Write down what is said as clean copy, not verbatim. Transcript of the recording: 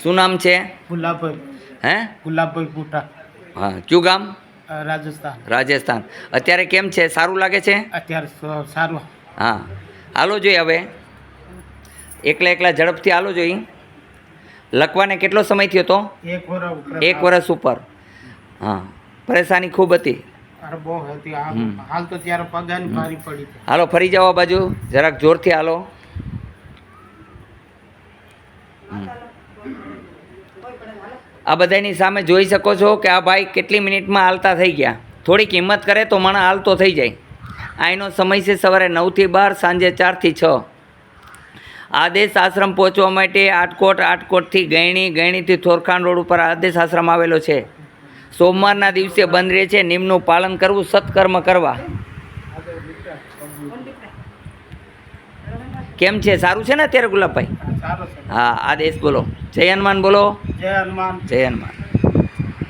શું નામ છે? ગુલાબભાઈ. હે? ગુલાબભાઈ પૂટા. હા, કયું ગામ? રાજસ્થાન. રાજસ્થાન. અત્યારે કેમ છે? સારું લાગે છે? અત્યારે સારું. હા, હાલો જોઈએ. હવે એકલા એકલા ઝડપથી હાલો જોઈએ. લખવાને કેટલો સમય થયો હતો? 1 વર્ષ. 1 વર્ષ ઉપર. હા, પરેશાની ખૂબ હતી. અરે બહુ હતી. હાલ તો ત્યારે પગારની ભારી પડી. હાલો ફરી જાઓ આ બાજુ, જરાક જોરથી હાલો. આ બધાની સામે જોઈ શકો છો કે આ ભાઈ કેટલી મિનિટમાં હાલતા થઈ ગયા. થોડીક હિંમત કરે તો માણસ હાલતો થઈ જાય. અહીંનો સમય છે સવારે 9 થી 12, સાંજે 4 થી 6. આદેશ આશ્રમ પહોંચવા માટે આટકોટથી ગયણી, ગયણીથી થોરખાણ રોડ ઉપર આદેશ આશ્રમ આવેલો છે. સોમવારના દિવસે બંધ રહે છે. નિયમનું પાલન કરવું, સત્કર્મ કરવા. કેમ છે? સારું છે ને અત્યારે ગુલાબભાઈ? સારું છે. હા, આદેશ બોલો. જય હનુમાન બોલો. જય હનુમાન. જય હનુમાન.